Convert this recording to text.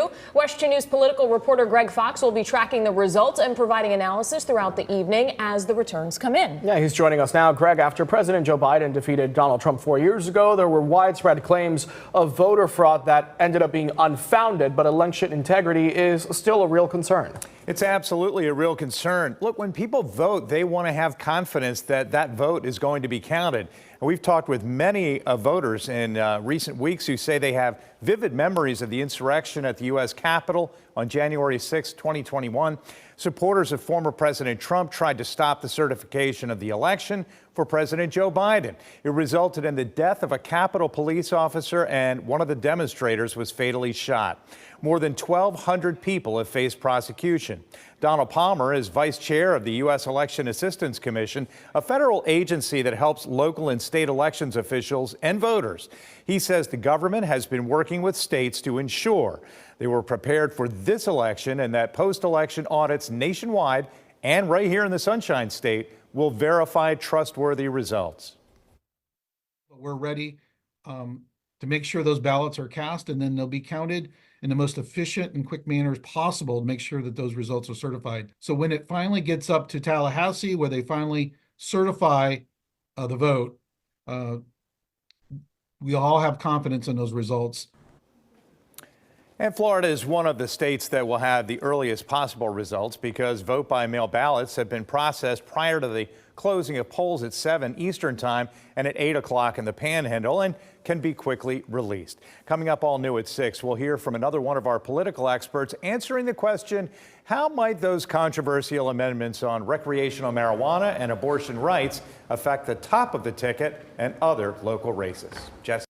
you. Western News political reporter Greg Fox will be tracking the results and providing analysis throughout the evening as the returns come in. Yeah, he's joining us now. Greg, after President Joe Biden defeated Donald Trump 4 years ago, there were widespread claims of voter fraud that ended up being unfounded, but election integrity is still a real concern. It's absolutely a real concern. Look, when people vote, they want to have confidence that that vote is going to be counted. And we've talked with many voters in recent weeks who say they have vivid memories of the insurrection at the U.S. Capitol on January 6, 2021. Supporters of former President Trump tried to stop the certification of the election for President Joe Biden. It resulted in the death of a Capitol police officer, and one of the demonstrators was fatally shot. More than 1,200 people have faced prosecution. Donald Palmer is vice chair of the U.S. Election Assistance Commission, a federal agency that helps local and state elections officials and voters. He says the government has been working with states to ensure they were prepared for this election and that post-election audits nationwide and right here in the Sunshine State will verify trustworthy results. We're ready to make sure those ballots are cast, and then they'll be counted in the most efficient and quick manner as possible to make sure that those results are certified. So when it finally gets up to Tallahassee, where they finally certify the vote, we all have confidence in those results. And Florida is one of the states that will have the earliest possible results because vote-by-mail ballots have been processed prior to the closing of polls at 7 Eastern Time and at 8 o'clock in the Panhandle and can be quickly released. Coming up all new at 6, we'll hear from another one of our political experts answering the question, how might those controversial amendments on recreational marijuana and abortion rights affect the top of the ticket and other local races? Jesse.